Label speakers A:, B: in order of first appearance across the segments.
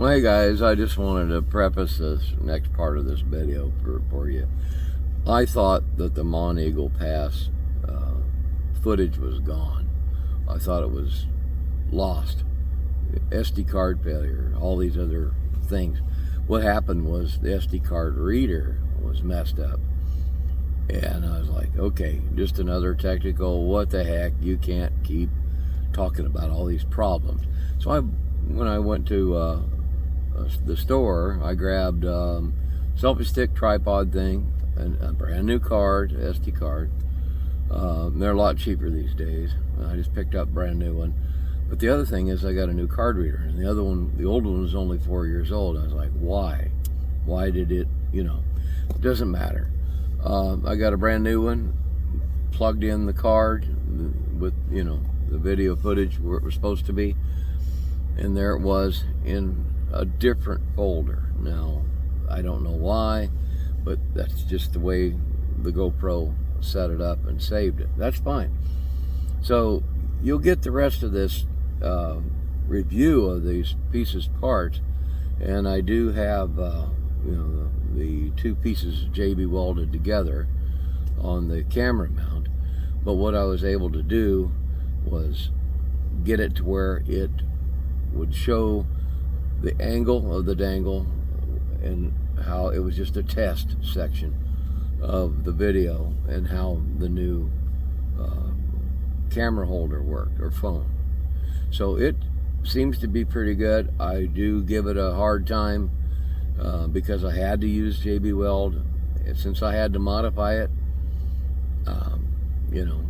A: Well, hey guys, I just wanted to preface this next part of this video for you. I thought that the Monteagle Pass footage was gone. I thought it was lost. SD card failure, all these other things. What happened was the SD card reader was messed up. And I was like, okay, just another technical, what the heck, you can't keep talking about all these problems. So when I went to the store, I grabbed selfie stick tripod thing, and a brand new card, SD card. They're a lot cheaper these days. I just picked up a brand new one. But the other thing is I got a new card reader, and the other one, the old one, was only 4 years old. I was like, why? Why did it, it doesn't matter. I got a brand new one, plugged in the card with, the video footage where it was supposed to be, and there it was in a different folder. Now, I don't know why, but that's just the way the GoPro set it up and saved it. That's fine. So you'll get the rest of this review of these pieces parts, and I do have the two pieces JB welded together on the camera mount. But what I was able to do was get it to where it would show the angle of the dangle and how it was just a test section of the video and how the new camera holder worked, or phone. So it seems to be pretty good. I do give it a hard time because I had to use JB Weld. Since I had to modify it,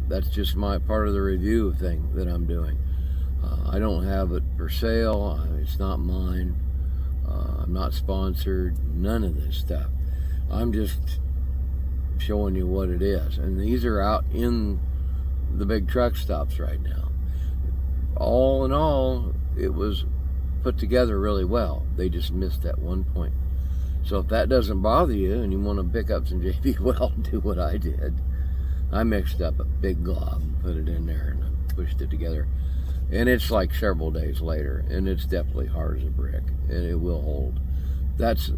A: that's just my part of the review thing that I'm doing. I don't have it for sale. It's not mine. I'm not sponsored. None of this stuff. I'm just showing you what it is. And these are out in the big truck stops right now. All in all, it was put together really well. They just missed that one point. So if that doesn't bother you and you want to pick up some JB Weld and do what I did, I mixed up a big glob and put it in there and I pushed it together. And it's like several days later, and it's definitely hard as a brick, and it will hold. That's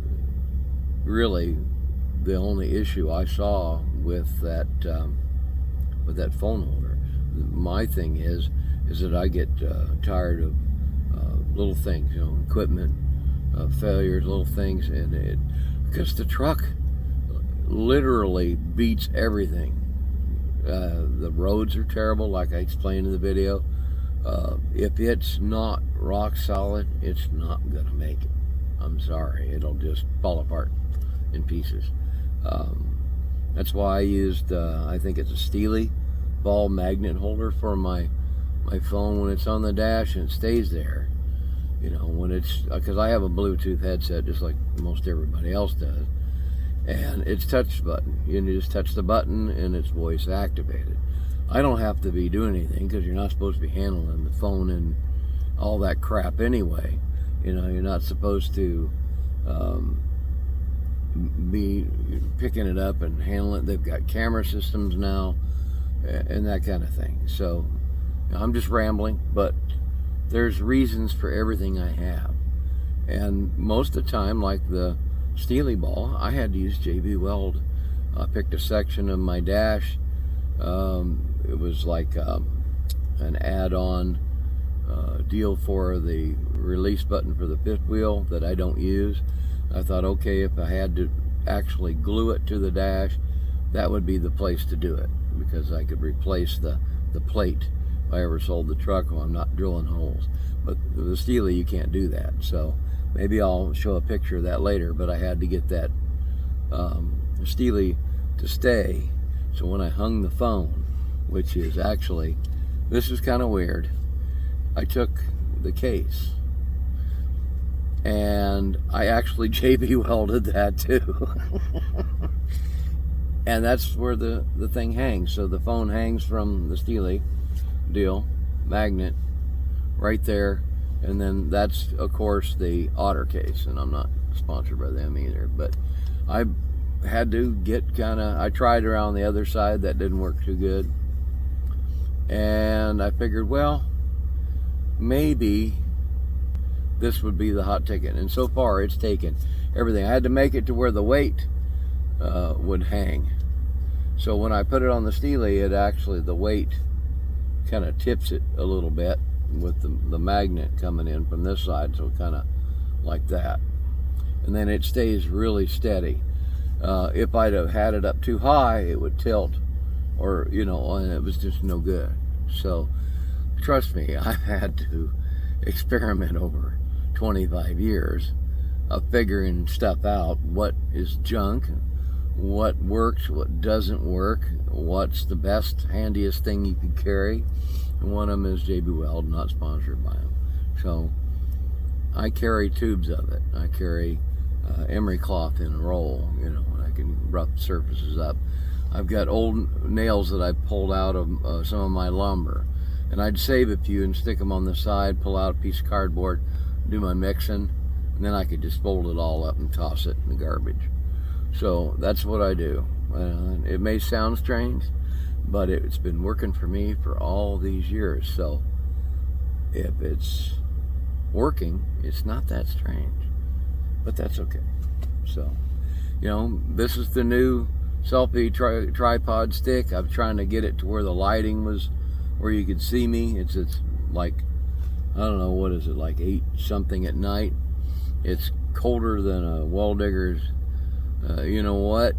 A: really the only issue I saw with that phone holder. My thing is that I get tired of little things, equipment failures, little things, and because the truck literally beats everything. The roads are terrible, like I explained in the video. If it's not rock solid, it's not gonna make it. I'm sorry, it'll just fall apart in pieces. That's why I used, I think it's a Steely ball magnet holder for my phone when it's on the dash, and it stays there. When it's, because I have a Bluetooth headset just like most everybody else does, and it's touch button. You just touch the button and it's voice activated. I don't have to be doing anything because you're not supposed to be handling the phone and all that crap anyway. You're not supposed to be picking it up and handling it. They've got camera systems now and that kind of thing. So I'm just rambling, but there's reasons for everything I have. And most of the time, like the Steely ball, I had to use JB Weld. I picked a section of my dash. It was like an add-on deal for the release button for the fifth wheel that I don't use. I thought, okay, if I had to actually glue it to the dash, that would be the place to do it, because I could replace the plate if I ever sold the truck while I'm not drilling holes. But the Steely, you can't do that. So maybe I'll show a picture of that later, but I had to get that Steely to stay. So when I hung the phone, which is actually, this is kind of weird, I took the case and I actually JB welded that too. And that's where the thing hangs. So the phone hangs from the Steely deal, magnet, right there. And then that's, of course, the Otter case. And I'm not sponsored by them either. But I had to get I tried around the other side. That didn't work too good. And I figured, well, maybe this would be the hot ticket. And so far it's taken everything. I had to make it to where the weight would hang. So when I put it on the Steely, it actually, the weight kind of tips it a little bit with the magnet coming in from this side, so kind of like that. And then it stays really steady. If I'd have had it up too high, it would tilt, or, you know, and it was just no good. So trust me, I've had to experiment over 25 years of figuring stuff out. What is junk, what works, what doesn't work, what's the best, handiest thing you could carry. And one of them is JB Weld, not sponsored by them. So I carry tubes of it. I carry emery cloth in a roll, you know, and I can rough surfaces up. I've got old nails that I pulled out of some of my lumber, and I'd save a few and stick them on the side, pull out a piece of cardboard, do my mixing, and then I could just fold it all up and toss it in the garbage. So that's what I do. It may sound strange, but it's been working for me for all these years. So if it's working, it's not that strange, but that's okay. So, you know, this is the new selfie tripod stick. I'm trying to get it to where the lighting was, where you could see me. It's like, I don't know, what is it, like 8 something at night. It's colder than a well digger's you know what,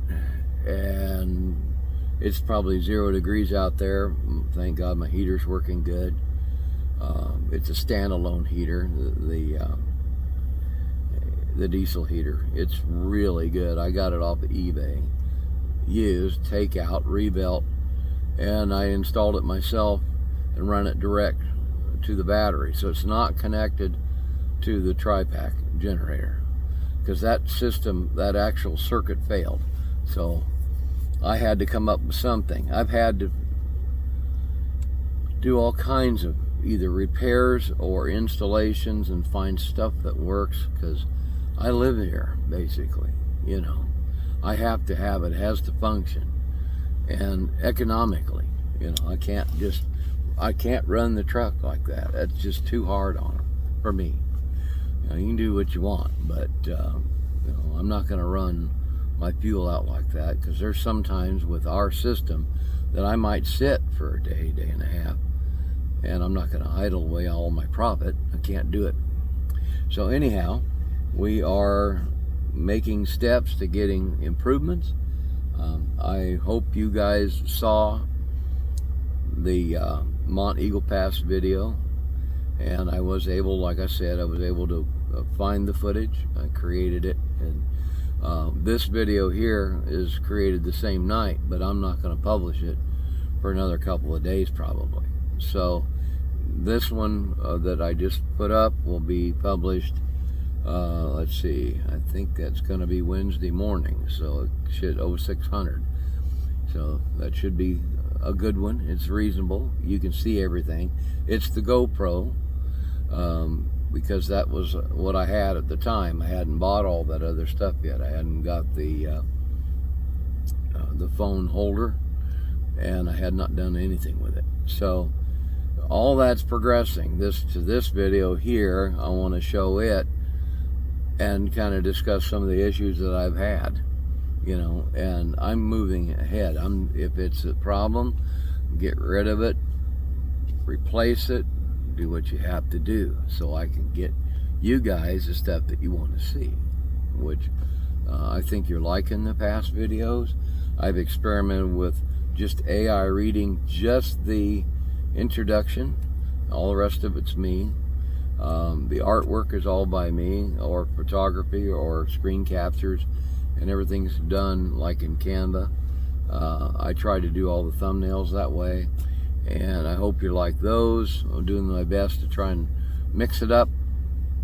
A: and it's probably 0 degrees out there. Thank God my heater's working good. It's a standalone heater, the diesel heater. It's really good. I got it off of eBay, used, takeout, rebuilt, and I installed it myself and run it direct to the battery, so it's not connected to the tri-pack generator, because that system, that actual circuit failed. So I had to come up with something. I've had to do all kinds of either repairs or installations and find stuff that works, because I live here, basically, you know. I have to have it, it has to function. And economically, you know, I can't run the truck like that. That's just too hard on them for me. You know, you can do what you want, but you know, I'm not going to run my fuel out like that, because there's sometimes with our system that I might sit for a day, day and a half, and I'm not going to idle away all my profit. I can't do it. So anyhow, we are making steps to getting improvements. I hope you guys saw the Mont Eagle Pass video, and I was able, like I said, I was able to find the footage. I created it, and this video here is created the same night, but I'm not going to publish it for another couple of days probably. So this one that I just put up will be published, let's see, I think that's going to be Wednesday morning, so it should 0600. So that should be a good one. It's reasonable. You can see everything. It's the GoPro, because that was what I had at the time. I hadn't bought all that other stuff yet. I hadn't got the phone holder, and I had not done anything with it. So all that's progressing. To this video here, I want to show it and kind of discuss some of the issues that I've had, you know, and I'm moving ahead. If it's a problem, get rid of it, replace it, do what you have to do, so I can get you guys the stuff that you want to see, which I think you're liking the past videos. I've experimented with just AI reading just the introduction. All the rest of it's me. The artwork is all by me, or photography, or screen captures, and everything's done like in Canva. I try to do all the thumbnails that way, and I hope you like those. I'm doing my best to try and mix it up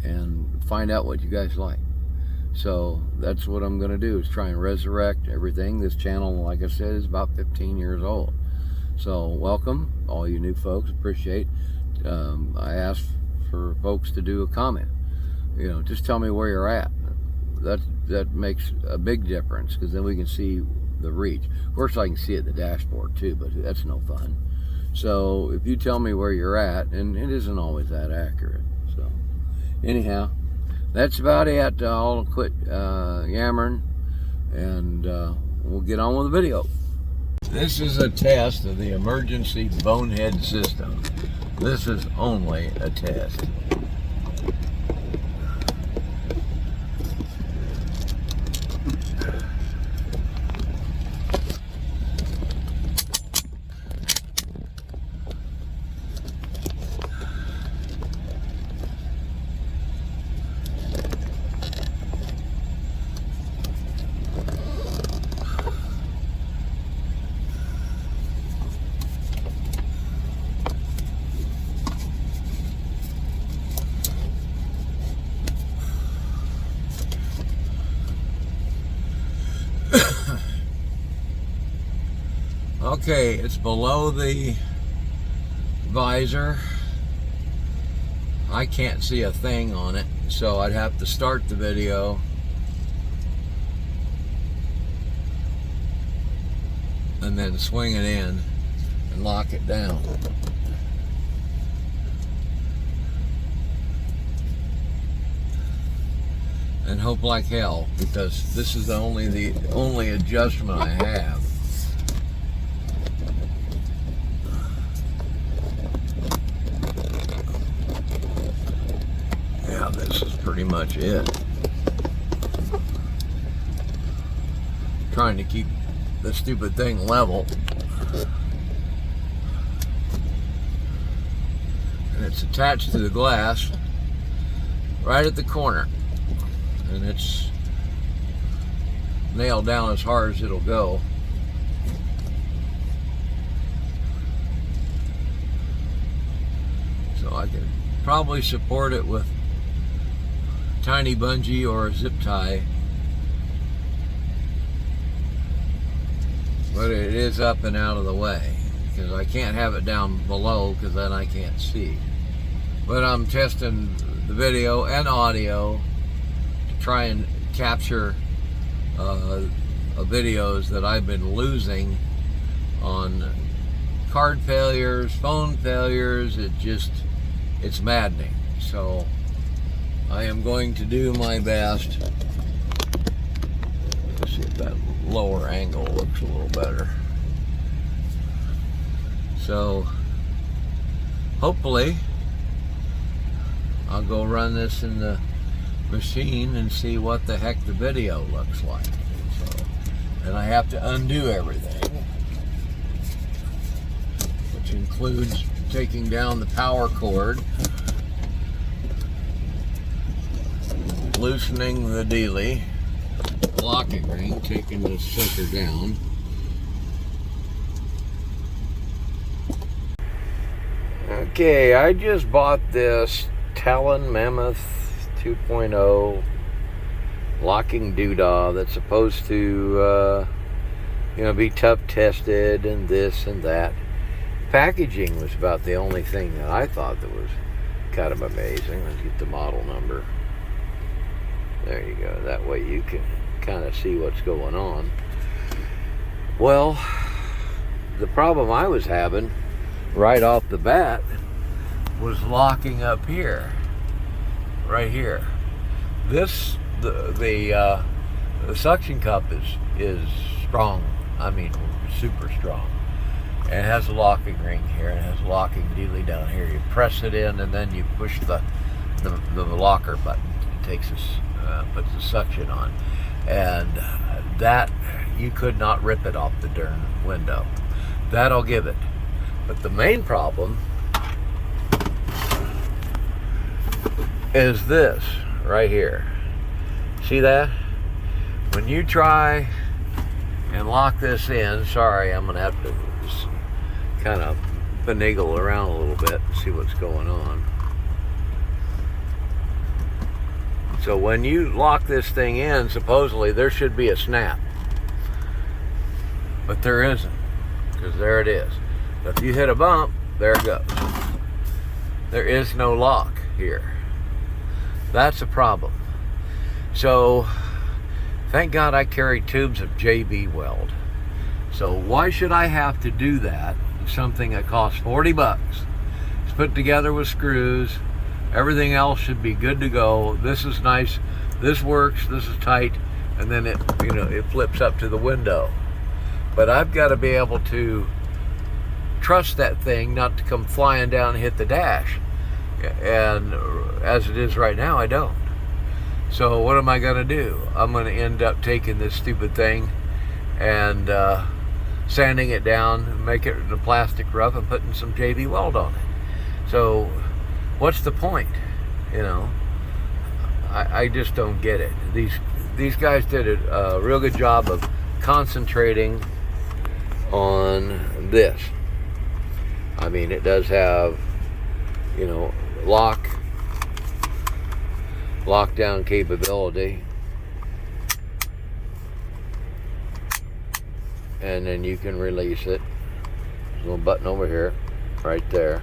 A: and find out what you guys like. So that's what I'm going to do, is try and resurrect everything. This channel, like I said, is about 15 years old. So welcome, all you new folks. Appreciate. I asked for folks to do a comment. You know, just tell me where you're at. That makes a big difference, because then we can see the reach. Of course, I can see it in the dashboard too, but that's no fun. So if you tell me where you're at, and it isn't always that accurate. So anyhow, that's about it. I'll quit yammering, and we'll get on with the video. This is a test of the emergency bonehead system. This is only a test. Okay, it's below the visor. I can't see a thing on it, so I'd have to start the video. And then swing it in and lock it down. And hope like hell, because this is the only adjustment I have. Yeah, this is pretty much it. Trying to keep the stupid thing level. And it's attached to the glass right at the corner. And it's nailed down as hard as it'll go. So I can probably support it with tiny bungee or a zip tie. But it is up and out of the way, because I can't have it down below, because then I can't see. But I'm testing the video and audio to try and capture videos that I've been losing on card failures, phone failures. It's maddening. So I am going to do my best. Let's see if that lower angle looks a little better. So hopefully I'll go run this in the machine and see what the heck the video looks like. So, and I have to undo everything, which includes taking down the power cord, loosening the dealie, locking ring, taking the sucker down. Okay, I just bought this Talon Mammoth 2.0 locking doodah that's supposed to be tough tested and this and that. Packaging was about the only thing that I thought that was kind of amazing. Let's get the model number. There you go. That way you can kind of see what's going on. Well, the problem I was having right off the bat was locking up here, right here. This the suction cup is strong. I mean, super strong. And it has a locking ring here, and it has a locking dealie down here. You press it in, and then you push the locker button. It takes this, puts the suction on, and that you could not rip it off the darn window. That I'll give it. But the main problem is this right here. See that? When you try and lock this in, sorry, I'm gonna have to kind of finagle around a little bit and see what's going on. So when you lock this thing in, supposedly there should be a snap, but there isn't, because there it is. But if you hit a bump, there it goes. There is no lock here. That's a problem. So thank God I carry tubes of JB weld. So why should I have to do that? Something that costs 40 bucks. It's put together with screws, Everything else should be good to go. This is nice. This works. This is tight. And then it, it flips up to the window. But I've got to be able to trust that thing not to come flying down and hit the dash. And as it is right now, I don't. So what am I going to do? I'm going to end up taking this stupid thing and sanding it down, make it in a plastic rough, and putting some JB Weld on it. So what's the point? I just don't get it. These guys did a real good job of concentrating on this. I mean, it does have, lockdown capability. And then you can release it. There's a little button over here, right there.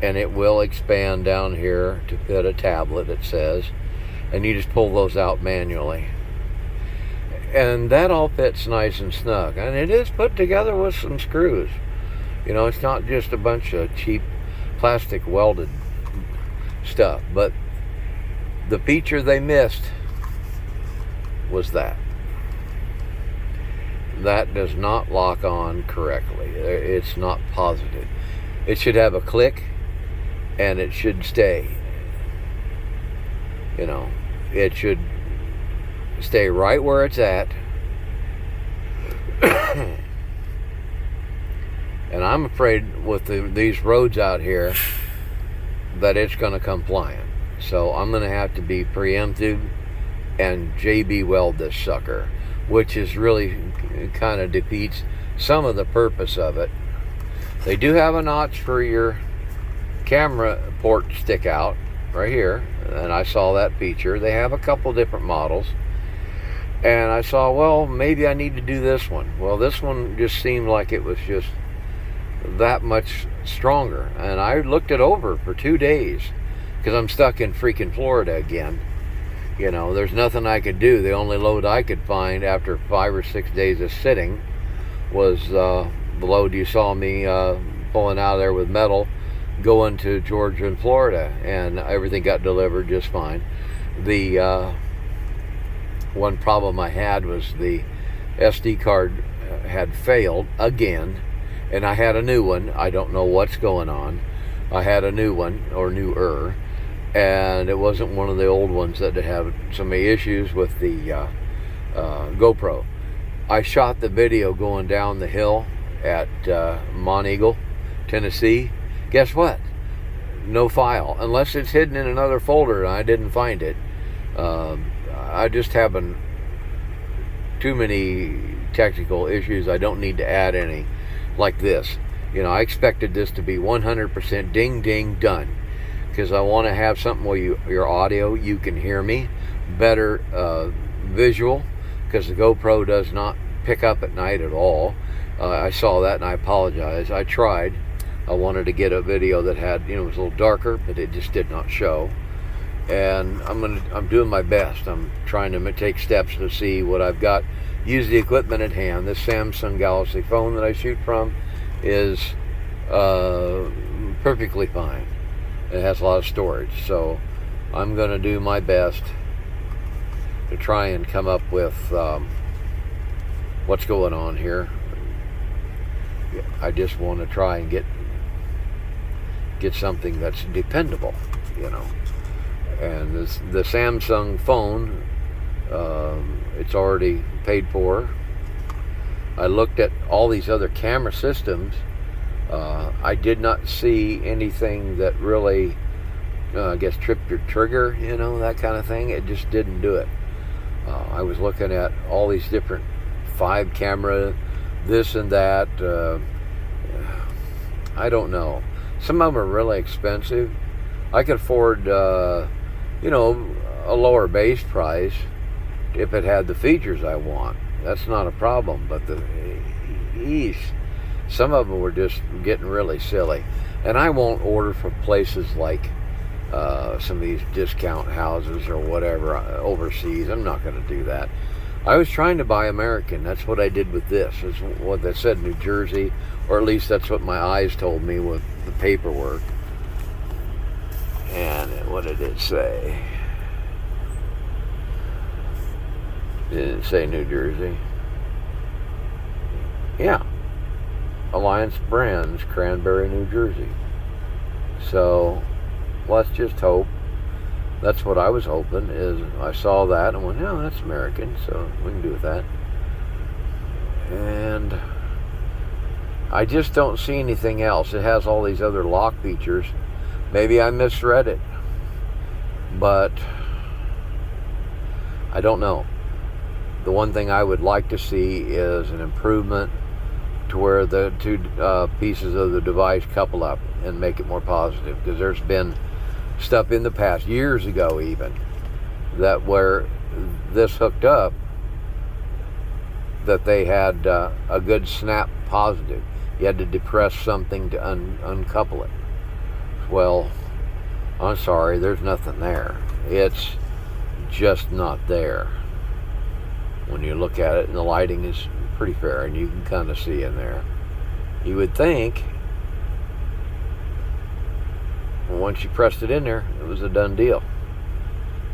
A: And it will expand down here to fit a tablet, it says. And you just pull those out manually. And that all fits nice and snug. And it is put together with some screws. It's not just a bunch of cheap plastic welded stuff. But the feature they missed was that. That does not lock on correctly. It's not positive. It should have a click and it should stay. It should stay right where it's at. And I'm afraid with these roads out here that it's going to come flying. So I'm going to have to be preemptive and JB Weld this sucker, which is really kind of defeats some of the purpose of it. They do have a notch for your camera port stick out right here, and I saw that feature. They have a couple different models, and I saw, well, maybe I need to do this one. Well, this one just seemed like it was just that much stronger, and I looked it over for 2 days because I'm stuck in freaking Florida again. There's nothing I could do. The only load I could find after 5 or 6 days of sitting was the load you saw me pulling out of there with metal, going to Georgia and Florida, and everything got delivered just fine. The one problem I had was the SD card had failed again, and I had a new one. I don't know what's going on. I had a new one, or newer, and it wasn't one of the old ones that had so many issues with the GoPro. I shot the video going down the hill at Monteagle, Tennessee. Guess what? No file, unless it's hidden in another folder and I didn't find it. I just having too many technical issues. I don't need to add any like this. I expected this to be 100% ding ding done, because I want to have something where your audio, you can hear me better, visual, because the GoPro does not pick up at night at all. I saw that and I apologize. I tried. I wanted to get a video that had, it was a little darker, but it just did not show. And I'm doing my best. I'm trying to take steps to see what I've got. Use the equipment at hand. This Samsung Galaxy phone that I shoot from is perfectly fine. It has a lot of storage, so I'm going to do my best to try and come up with what's going on here. I just want to try and get something that's dependable, And the Samsung phone, it's already paid for. I looked at all these other camera systems. I did not see anything that really, I guess, tripped your trigger, that kind of thing. It just didn't do it. I was looking at all these different 5 camera, this and that. I don't know. Some of them are really expensive. I could afford, a lower base price if it had the features I want. That's not a problem. But some of them were just getting really silly. And I won't order from places like some of these discount houses or whatever overseas. I'm not going to do that. I was trying to buy American. That's what I did with this. Is what they said, New Jersey, or at least that's what my eyes told me with the paperwork. And what did it say? Did it say New Jersey? Yeah. Alliance Brands, Cranberry, New Jersey. So let's just hope. That's what I was hoping, is I saw that and went, oh, that's American, so we can do with that. And I just don't see anything else. It has all these other lock features. Maybe I misread it, but I don't know. The one thing I would like to see is an improvement to where the two pieces of the device couple up and make it more positive, because there's been stuff in the past, years ago even, that where this hooked up, that they had a good snap positive. You had to depress something to uncouple it. Well, I'm sorry, there's nothing there. It's just not there. When you look at it, and the lighting is pretty fair, and you can kind of see in there. You would think, once you pressed it in there, it was a done deal.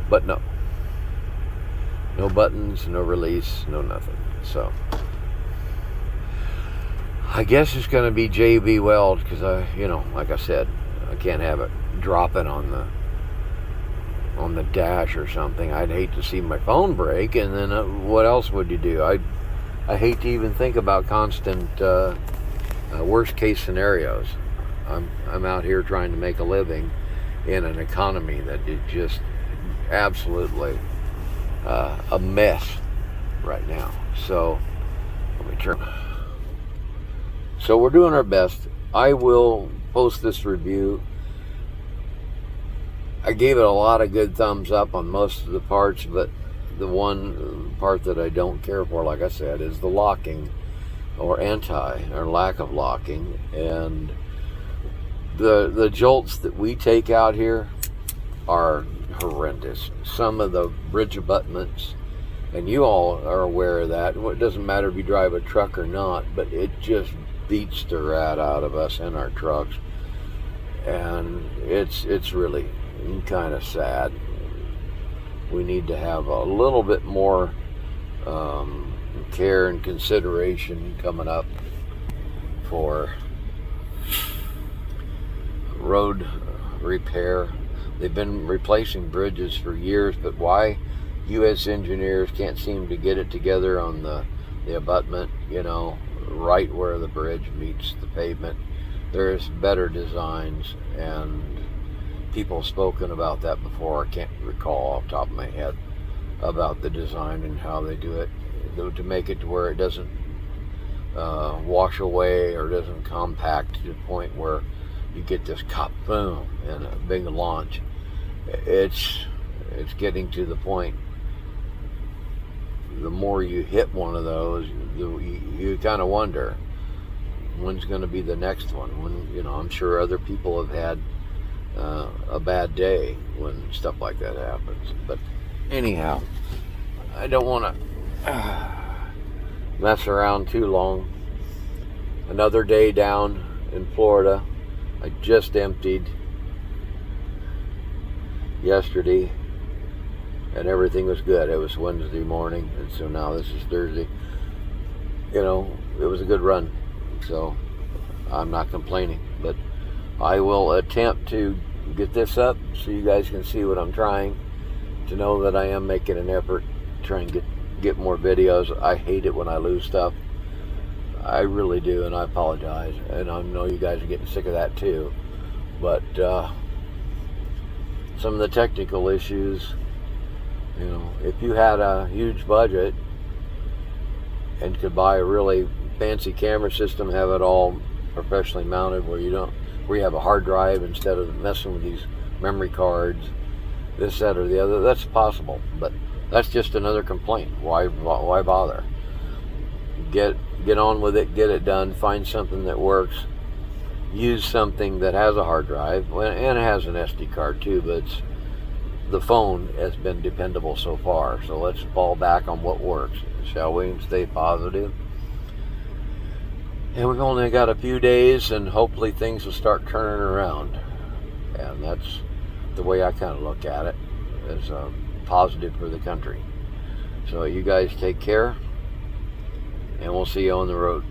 A: But no. No buttons, no release, no nothing. So, I guess it's going to be JB Weld, because like I said, I can't have it dropping on the dash or something. I'd hate to see my phone break, and then what else would you do? I hate to even think about constant worst case scenarios. I'm out here trying to make a living in an economy that is just absolutely a mess right now. So let me turn. So we're doing our best. I will post this review. I gave it a lot of good thumbs up on most of the parts, but the one part that I don't care for, like I said, is the locking, or lack of locking. And the jolts that we take out here are horrendous. Some of the bridge abutments, and you all are aware of that. It doesn't matter if you drive a truck or not, but it just beats the rat out of us in our trucks. And it's really kind of sad. We need to have a little bit more care and consideration coming up for road repair. They've been replacing bridges for years, but why U.S. engineers can't seem to get it together on the abutment, right where the bridge meets the pavement. There's better designs, and people have spoken about that before. I can't recall off the top of my head about the design and how they do it to make it to where it doesn't wash away or doesn't compact to the point where you get this boom and a big launch. It's getting to the point, the more you hit one of those, you kind of wonder when's going to be the next one. When I'm sure other people have had a bad day when stuff like that happens. But anyhow, I don't want to mess around too long. Another day down in Florida. I just emptied yesterday, and everything was good. It was Wednesday morning, and so now this is Thursday. It was a good run, so I'm not complaining. But I will attempt to get this up so you guys can see what I'm trying, to know that I am making an effort to try and get more videos. I hate it when I lose stuff. I really do, and I apologize. And I know you guys are getting sick of that too. But some of the technical issues, if you had a huge budget and could buy a really fancy camera system, have it all professionally mounted where you have a hard drive instead of messing with these memory cards, this, that, or the other, that's possible. But that's just another complaint. Why bother? Get on with it, get it done, find something that works, use something that has a hard drive, and it has an SD card too, but the phone has been dependable so far. So let's fall back on what works, shall we, and stay positive. And we've only got a few days, and hopefully things will start turning around. And the way I kind of look at it, as a positive for the country. So you guys take care, and we'll see you on the road.